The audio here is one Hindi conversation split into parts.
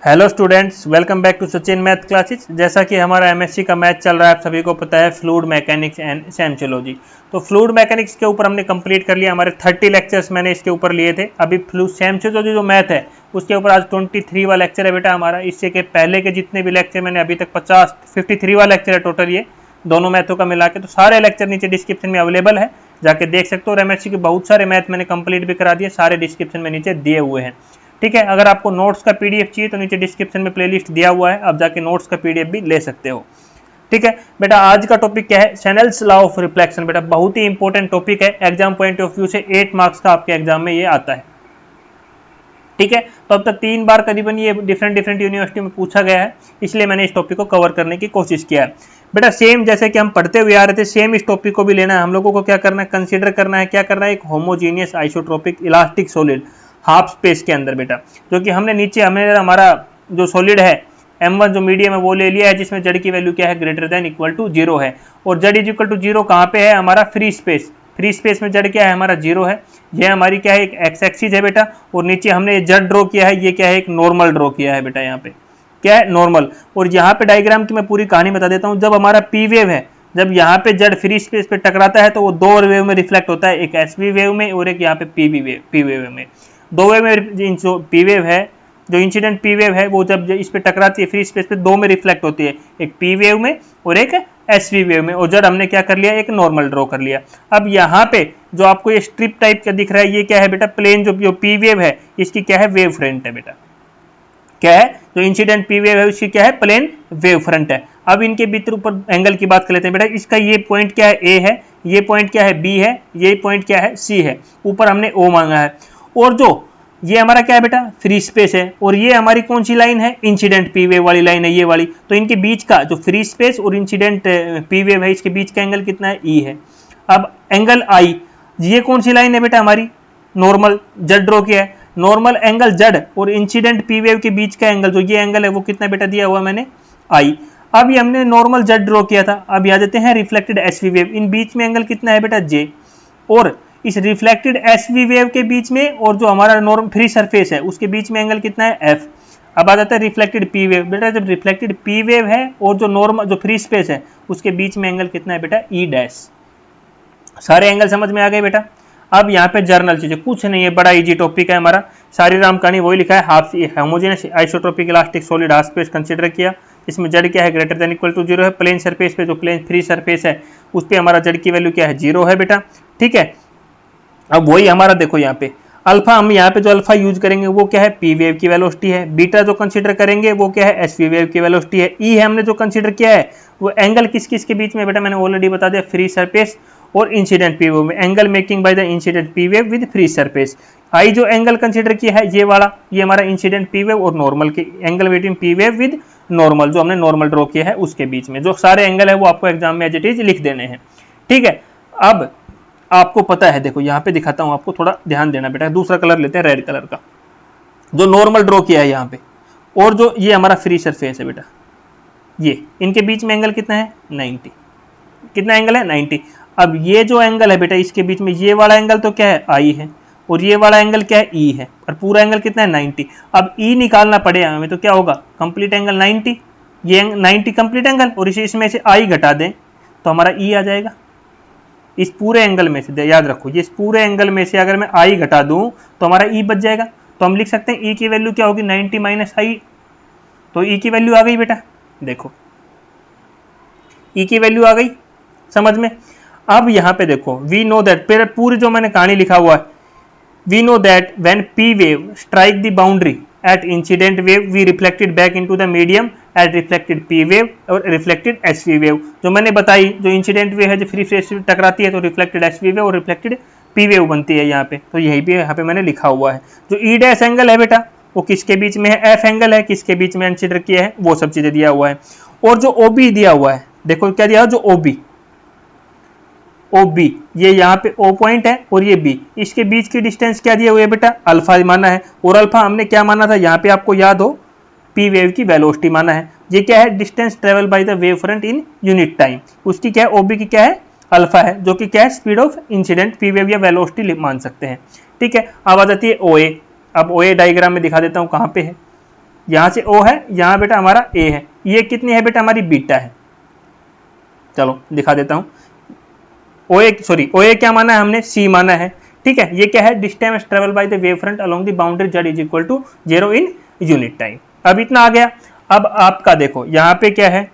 Hello students, welcome back to Sachin math classes. जैसा कि हमारा एमएससी का मैथ चल रहा है, आप सभी को पता है, फ्लूइड मैकेनिक्स एंड सेंचुलॉजी। तो फ्लूइड मैकेनिक्स के ऊपर हमने कंप्लीट कर लिया। हमारे 30 लेक्चर्स मैंने इसके ऊपर लिए थे। अभी सेंचुलॉजी जो मैथ है उसके ऊपर आज 23वां लेक्चर है बेटा हमारा। इससे के पहले के जितने भी लेक्चर मैंने अभी तक 53वां लेक्चर है टोटल, ये दोनों मैथों का मिला के। तो सारे लेक्चर नीचे डिस्क्रिप्शन में अवेलेबल है, जाके देख सकते हो। और एमएससी के बहुत सारे मैथ मैंने कंप्लीट भी करा दिए, सारे डिस्क्रिप्शन में नीचे दिए हुए हैं। ठीक है, अगर आपको नोट्स का पीडीएफ चाहिए तो नीचे डिस्क्रिप्शन में प्लेलिस्ट दिया हुआ है, आप जाके नोट्स का पीडीएफ भी ले सकते हो। ठीक है बेटा, आज का टॉपिक क्या है? Snell's law of reflection. बेटा बहुत ही इंपॉर्टेंट टॉपिक है, एग्जाम पॉइंट ऑफ व्यू से 8 मार्क्स का आपके एग्जाम में ये आता है। ठीक है, तो अब तक 3 बार करीबन ये डिफरेंट यूनिवर्सिटी में पूछा गया है, इसलिए मैंने इस टॉपिक को कवर करने की कोशिश किया है। बेटा सेम जैसे कि हम पढ़ते हुए आ रहे थे, सेम इस टॉपिक को भी लेना है हम लोगों को। क्या करना है? कंसीडर करना है। क्या करना है? एक homogeneous isotropic elastic solid half space के अंदर बेटा, जो कि हमने नीचे हमारा जो सॉलिड है M1 जो मीडियम है वो ले लिया है, जिसमें जड़ की वैल्यू क्या है? ग्रेटर देन इक्वल टू 0 है। और जड़ इज इक्वल टू 0 कहाँ पे है? हमारा फ्री स्पेस। फ्री स्पेस में जड़ क्या है? हमारा 0 है। ये हमारी क्या है? एक एक्स एक्सिस है बेटा। और नीचे हमने ये जड़ ड्रॉ किया है, ये क्या है? एक नॉर्मल ड्रॉ किया है बेटा। यहाँ पे क्या है? नॉर्मल। और यहाँ पे डायग्राम की मैं पूरी कहानी बता देता हूँ। जब हमारा पी वेव है, जब यहाँ पे जड़ फ्री स्पेस पे टकराता है तो वो दो वेव में रिफ्लेक्ट होता है, एक एसवी वेव में और एक यहाँ पे पी वेव में। दो वेव में जो पी वेव है, जो इंसिडेंट पी वेव है, वो जब इस पे टकराती है फ्री स्पेस पे, दो में रिफ्लेक्ट होती है, एक पी वेव में और एक एसवी वेव में। और जड़ हमने क्या कर लिया? एक नॉर्मल ड्रॉ कर लिया। अब यहाँ पे जो आपको ये स्ट्रिप टाइप का दिख रहा है, ये क्या है बेटा? प्लेन जो पी वेव है इसकी क्या है? वेव फ्रंट है बेटा। क्या है? जो इंसिडेंट पी वेव है उसकी क्या है? प्लेन वेव फ्रंट है। अब इनके भीतर ऊपर एंगल की बात कर लेते हैं बेटा। इसका ये पॉइंट क्या है? ए है। ये पॉइंट क्या है? बी है। ये पॉइंट क्या है? सी है। ऊपर हमने ओ मांगा है। और जो ये हमारा क्या है बेटा? फ्री स्पेस है। और ये हमारी कौन सी लाइन है? इंसिडेंट पी वेव वाली लाइन है, ये वाली। तो इनके बीच का जो फ्री स्पेस और इंसिडेंट पी वेव है, इसके बीच का एंगल कितना है? ई है। अब एंगल आई, ये कौन सी लाइन है बेटा? हमारी नॉर्मल जड़ ड्रॉ किया है। नॉर्मल एंगल जड़ और इंसिडेंट पी वेव के बीच का एंगल, जो ये एंगल है वो कितना बेटा दिया हुआ मैंने? आई। अब ये हमने नॉर्मल जड़ ड्रॉ किया था। अब याद देते हैं रिफ्लेक्टेड एसवी वेव, इन बीच में एंगल कितना है बेटा? जे। और इस रिफ्लेक्टेड एसवी वेव के बीच में और जो हमारा नॉर्मल फ्री सरफेस है उसके बीच में एंगल कितना है? एफ। अब आ जाता है रिफ्लेक्टेड पी वेव। बेटा जब रिफ्लेक्टेड पी वेव है और जो नॉर्मल जो फ्री स्पेस है उसके बीच में एंगल कितना है बेटा? ई डैश। सारे एंगल समझ में आ गए बेटा। अब यहाँ पे जर्नल चीजें कुछ नहीं है, बड़ा इजी टॉपिक है हमारा। सारी राम कहानी वही लिखा है, half homogeneous isotropic elastic solid half space consider किया। इसमें जड़ क्या है? ग्रेटर देन इक्वल टू 0 है। प्लेन सरफेस पे जो प्लेन फ्री सरफेस है उस पर हमारा जड़ की वैल्यू क्या है? 0 है बेटा। ठीक है, अब वही हमारा देखो यहाँ पे अल्फा, हम यहाँ पे जो अल्फा यूज करेंगे वो क्या है? पी वेव की वेलोसिटी है। बीटा जो कंसीडर करेंगे वो क्या है? एसवी वेव की वेलोसिटी है। ई है हमने जो कंसीडर किया है वो एंगल किस किस के बीच में बेटा? मैंने ऑलरेडी बता दिया, फ्री सरफेस और इंसिडेंट पी वेव में। Angle making by the incident P wave with free surface. I जो एंगल कंसीडर किया है ये वाला, ये हमारा इंसिडेंट पी वेव और नॉर्मल के angle between P wave with normal, जो हमने नॉर्मल ड्रॉ किया है उसके बीच में। जो सारे एंगल है वो आपको एग्जाम में एज इट इज लिख देने हैं। ठीक है, अब आपको पता है, देखो यहाँ पे दिखाता हूँ आपको, थोड़ा ध्यान देना बेटा। दूसरा कलर लेते हैं, रेड कलर का, जो नॉर्मल ड्रॉ किया है यहाँ पे, और जो ये हमारा फ्री सरफेस है बेटा, ये इनके बीच में एंगल कितना है? 90। कितना एंगल है? 90। अब ये जो एंगल है बेटा इसके बीच में, ये वाला एंगल तो क्या है? आई है। और ये वाला एंगल क्या है? ई है। और पूरा एंगल कितना है? 90। अब ई निकालना पड़ेगा हमें, तो क्या होगा? कंप्लीट एंगल 90, ये 90 कंप्लीट एंगल, और इसमें से आई घटा दें तो हमारा ई आ जाएगा। इस पूरे एंगल में से याद रखो, ये इस पूरे एंगल में से अगर मैं आई घटा दूं तो हमारा ई बच जाएगा। तो हम लिख सकते हैं ई की वैल्यू क्या होगी? 90 माइनस आई। तो ई की वैल्यू आ गई बेटा, देखो ई की वैल्यू आ गई समझ में। अब यहां पे देखो, वी नो दैट, पूरी जो मैंने कहानी लिखा हुआ है, we know that when p wave strike the boundary at incident wave we reflected back into the medium at reflected p wave और reflected sv wave। जो मैंने बताई, जो इंसिडेंट वेव है जो फ्री स्पेस से टकराती है तो रिफ्लेक्टेड sv wave और रिफ्लेक्टेड p wave बनती है यहाँ पे। तो यही भी यहाँ पे मैंने लिखा हुआ है। जो ई डैश एंगल है बेटा वो किसके बीच में है? एफ एंगल है। किसके बीच में कंसीडर किया है? वो सब चीजें दिया हुआ है। और जो ओबी दिया हुआ है, देखो क्या दिया? जो ओबी, ओ बी, ये यहाँ पे ओ पॉइंट है और ये बी, इसके बीच की डिस्टेंस क्या दिया हुआ है बेटा? अल्फा माना है। और अल्फा हमने क्या माना था? यहाँ पे आपको याद हो, पी वेव की वेलोसिटी माना है। ये क्या है? Distance travel by the wave front in unit time. उसकी क्या है? ओबी की क्या है? अल्फा है, जो कि क्या है? Speed of incident P wave या वेलोसिटी मान सकते हैं। ठीक है, अब आ जाती है ओ ए। अब ओ ए डायग्राम में दिखा देता हूँ कहाँ पे है। यहाँ से O है, यहाँ बेटा हमारा A है, ये कितनी है बेटा हमारी बीटा है। चलो दिखा देता हूँ। OA क्या माना है हमने, C माना है, ठीक है। ये क्या है, distance travel by the wave front along the boundary z is equal to 0 in unit time. अब इतना आ गया। अब आपका देखो यहाँ पे क्या है,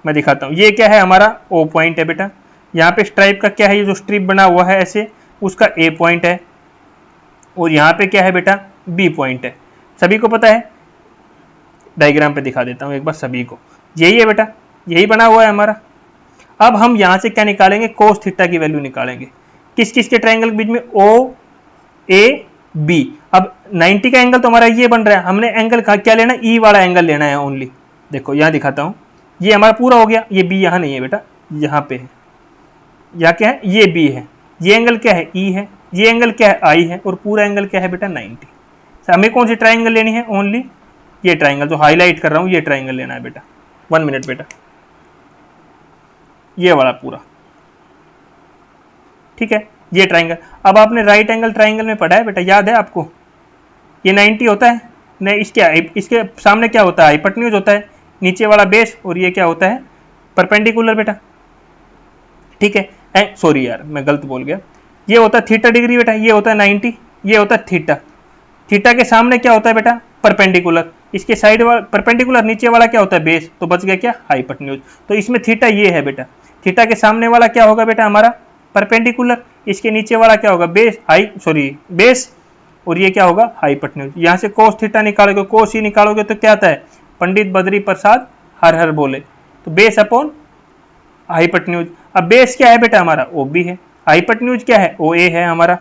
मैं दिखाता हूँ। ये क्या है हमारा O पॉइंट है बेटा, यहाँ पे स्ट्राइप का क्या है, ये जो स्ट्रिप बना हुआ है ऐसे, उसका A पॉइंट है, और यहाँ पे क्या है बेटा B पॉइंट है। सभी को पता है, डायग्राम पे दिखा देता हूँ एक बार सभी को। यही है बेटा, यही बना हुआ है हमारा। अब हम यहाँ से क्या निकालेंगे, कोस थीटा की वैल्यू निकालेंगे। किस किस के ट्रायंगल के बीच में, O A B। अब 90 का एंगल तो हमारा ये बन रहा है, हमने एंगल का क्या लेना, E वाला एंगल लेना है ओनली। देखो यहाँ दिखाता हूँ, ये हमारा पूरा हो गया, ये B यहाँ नहीं है बेटा, यहाँ पे है। यहाँ क्या है, ये B है, ये एंगल क्या है, E है, ये एंगल क्या है, I है, और पूरा एंगल क्या है बेटा 90। हमें कौन सी ट्रायंगल लेनी है, ओनली ये ट्रायंगल जो हाईलाइट कर रहा हूँ, ये ट्रायंगल लेना है बेटा। 1 मिनट बेटा, ये वाला पूरा, ठीक है, ये ट्रायंगल। अब आपने राइट एंगल ट्रायंगल में पढ़ा है बेटा, याद है आपको, ये 90 होता है, नहीं इसके सामने क्या होता है, हाइपोटेन्यूज होता है, नीचे वाला बेस, और ये क्या होता है, परपेंडिकुलर बेटा, ठीक है। सॉरी यार मैं गलत बोल गया, ये होता है थीटा डिग्री बेटा, ये होता है 90, ये होता है थीटा। थीटा के सामने क्या होता है बेटा, परपेंडिकुलर, इसके साइड वाला परपेंडिकुलर, नीचे वाला क्या होता है बेस, तो बच गया क्या, हाइपोटेन्यूज। तो इसमें थीटा ये है बेटा, थीटा के सामने वाला क्या होगा बेटा हमारा परपेंडिकुलर, इसके नीचे वाला क्या होगा बेस, और ये क्या होगा हाइपोटेन्यूज। यहाँ से कोस थीटा निकालोगे, कोस ही निकालोगे तो क्या आता है, पंडित बद्री प्रसाद हर हर बोले, तो बेस अपॉन हाइपोटेन्यूज। अब बेस क्या है बेटा हमारा OB है, हाइपोटेन्यूज क्या है OA है हमारा।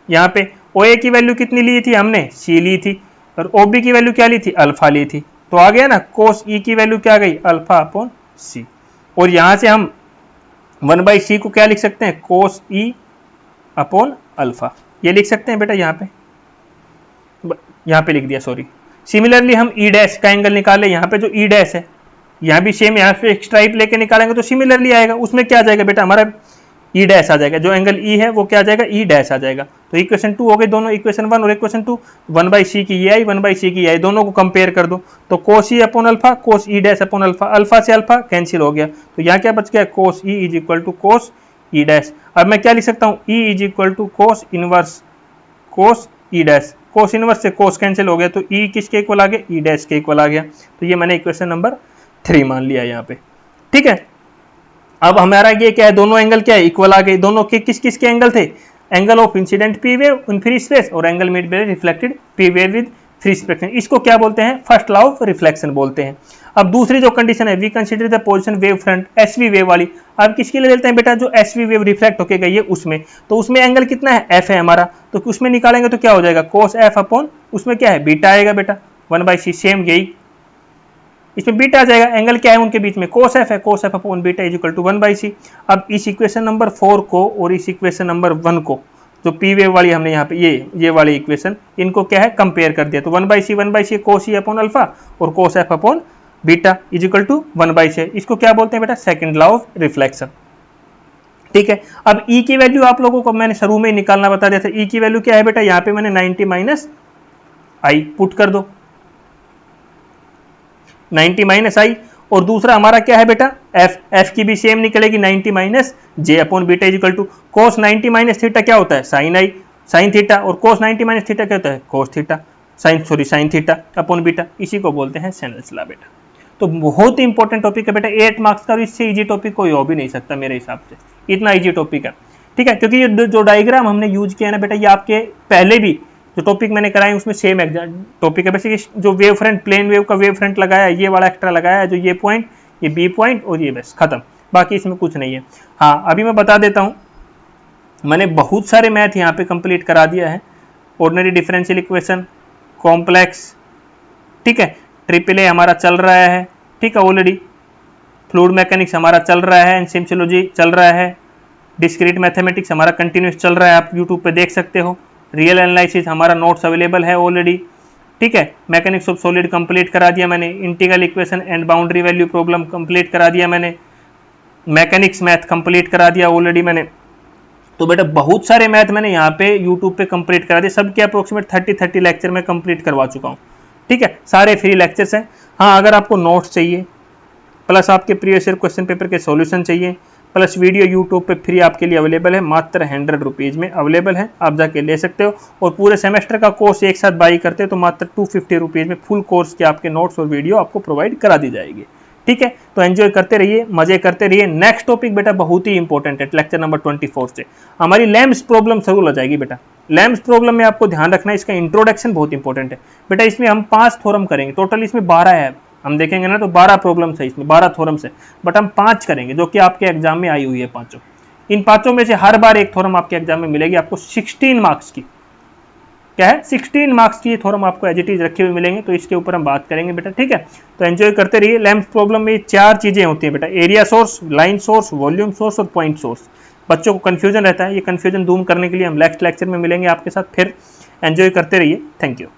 यहाँ पे OA की वैल्यू कितनी ली थी हमने, C ली थी, और OB की वैल्यू क्या ली थी, अल्फा ली थी। तो आ गया ना, कोस E की वैल्यू क्या गई, अल्फा अपॉन C। और यहाँ से हम 1/C को क्या लिख सकते हैं, कोस E अपॉन अल्फा, ये लिख सकते हैं बेटा। यहाँ पे लिख दिया, सॉरी। सिमिलरली हम E डैश का एंगल निकाले, यहाँ पे जो E डैश है, यहाँ भी सेम, यहाँ पे एक स्ट्राइप लेके निकालेंगे तो सिमिलरली आएगा, उसमें क्या आ जाएगा बेटा हमारा E डैश आ जाएगा, जो एंगल E है वो क्या आ जाएगा, E डैश आ जाएगा। तो इक्वेशन 2 हो गए दोनों, इक्वेशन 1 और इक्वेशन 2, 1/C की ये आई, 1/C की ये आई, दोनों को कंपेयर कर दो, तो cos E upon alpha, cos E dash upon alpha, alpha से अल्फा कैंसिल हो गया, तो यहाँ क्या बच गया, cos E is equal to cos E dash. अब मैं क्या लिख सकता हूँ, E is equal to cos inverse cos E dash, cos inverse से कोस कैंसिल हो गया, तो E किसके इक्वल आ गया, E डैश के इक्वल आ गया। तो ये मैंने इक्वेशन नंबर 3 मान लिया यहाँ पे, ठीक है। अब हमारा ये क्या है, दोनों एंगल क्या है, इक्वल आ गए। दोनों के किस किस के एंगल थे, angle of incident P wave in free space और angle made by reflected P wave with free spectrum. इसको क्या बोलते हैं, फर्स्ट लॉ ऑफ रिफ्लेक्शन बोलते हैं। अब दूसरी जो कंडीशन है, we consider the position wave front SV wave वाली। अब किसके लिए लेते हैं बेटा, जो एसवी वेव रिफ्लेक्ट होके गई है उसमें, तो उसमें एंगल कितना है, एफ है हमारा, तो उसमें निकालेंगे तो क्या हो जाएगा, कोस एफ अपॉन उसमें क्या है, बीटा आएगा बेटा, 1/C, सेम यही इसमें बीटा आ जाएगा। एंगल क्या है उनके बीच में, कोस एफ है, cos F upon beta is equal to 1/C। अब इस इक्वेशन नंबर 4 को और इस इक्वेशन नंबर 1 को, जो पी वेव वाली हमने यहाँ पे ये वाली इक्वेशन, इनको क्या है कंपेयर कर दिया, तो 1/C कोस ई अपॉन अल्फा और cos F upon beta is equal to 1/C। इसको क्या बोलते हैं बेटा, सेकंड लॉ ऑफ रिफ्लेक्शन, ठीक है। अब E की वैल्यू आप लोगों को मैंने शुरू में ही निकालना बता दिया था। E की वैल्यू क्या है बेटा, यहाँ पे मैंने 90 माइनस आई पुट कर दो, 90 माइनस आई, और दूसरा हमारा क्या है बेटा, एफ की भी सेम निकलेगी, 90 minus j upon beta is equal to cos 90 minus theta क्या होता है, साइन आई साइन थीटा, और कोस 90 माइनस थीटा क्या होता है, cos theta sine theta upon beta, इसी को बोलते हैं स्नेल्स लॉ बेटा। तो बहुत ही इंपॉर्टेंट टॉपिक है बेटा, 8 मार्क्स का, इससे इजी टॉपिक कोई हो भी नहीं सकता मेरे हिसाब से, इतना इजी टॉपिक है, ठीक है। क्योंकि ये जो डायग्राम हमने यूज किया है ना बेटा, ये आपके पहले भी जो टॉपिक मैंने कराए उसमें सेम एग्जैक्ट टॉपिक है। बेसिकली जो वेव फ्रंट, प्लेन वेव का वेव फ्रंट लगाया है, ये वाला एक्स्ट्रा लगाया है, जो ये पॉइंट, ये बी पॉइंट और ये बस खत्म, बाकी इसमें कुछ नहीं है। हाँ अभी मैं बता देता हूँ, मैंने बहुत सारे मैथ यहाँ पे कंप्लीट करा दिया है, ऑर्डिनरी डिफरेंशियल इक्वेशन, कॉम्प्लेक्स, ठीक है, ट्रिपल ए हमारा चल रहा है, ठीक है ऑलरेडी, फ्लूइड मैकेनिक्स हमारा चल रहा है, एनसिम्शियोलॉजी चल रहा है, डिस्क्रीट मैथमेटिक्स हमारा कंटिन्यूस चल रहा है, आप यूट्यूब पे देख सकते हो, रियल एनालिसिस हमारा नोट्स अवेलेबल है ऑलरेडी, ठीक है। मैकेनिक्स ऑफ सॉलिड कंप्लीट करा दिया मैंने, integral equation and boundary value problem complete करा दिया मैंने, मैकेनिक्स मैथ कंप्लीट करा दिया ऑलरेडी मैंने। तो बेटा बहुत सारे मैथ मैंने यहाँ पे यूट्यूब पे कंप्लीट करा दिए, सबके अप्रोक्सीमेट 30 लेक्चर में कंप्लीट करवा चुका हूँ, ठीक है, सारे फ्री लेक्चर्स हैं। हाँ, अगर आपको नोट्स चाहिए प्लस आपके प्रीवियस ईयर क्वेश्चन पेपर के सॉल्यूशन चाहिए प्लस वीडियो यूट्यूब पे फ्री आपके लिए अवेलेबल है, मात्र 100 रुपीज़ में अवेलेबल है, आप जाके ले सकते हो। और पूरे सेमेस्टर का कोर्स एक साथ बाई करते हो तो मात्र 250 रुपीज़ में फुल कोर्स के आपके नोट्स और वीडियो आपको प्रोवाइड करा दी जाएगी। ठीक है, तो एंजॉय करते रहिए, मजे करते रहिए। नेक्स्ट टॉपिक बेटा बहुत ही इंपॉर्टेंट है, लेक्चर नंबर 24 से हमारी लैम्स प्रॉब्लम शुरू हो जाएगी बेटा। लैम्स प्रॉब्लम में आपको ध्यान रखना है, इसका इंट्रोडक्शन बहुत इंपॉर्टेंट है बेटा। इसमें हम 5 थ्योरम करेंगे, टोटल इसमें 12 है, हम देखेंगे ना तो 12 प्रॉब्लम्स है इसमें, 12 थ्योरम्स है, बट हम 5 करेंगे जो कि आपके एग्जाम में आई हुई है पांचों। इन पांचों में से हर बार एक थ्योरम आपके एग्जाम में मिलेगी आपको 16 मार्क्स की। क्या है, 16 मार्क्स की थ्योरम आपको एज इट इज रखे हुए मिलेंगे, तो इसके ऊपर हम बात करेंगे बेटा। ठीक है, तो एंजॉय करते रहिए। लैम्स प्रॉब्लम में 4 चीजें होती हैं बेटा, area source, line source, volume source और पॉइंट सोर्स। बच्चों को कंफ्यूजन रहता है, ये कंफ्यूजन दूर करने के लिए हम नेक्स्ट लेक्चर में मिलेंगे आपके साथ। फिर एंजॉय करते रहिए, थैंक यू।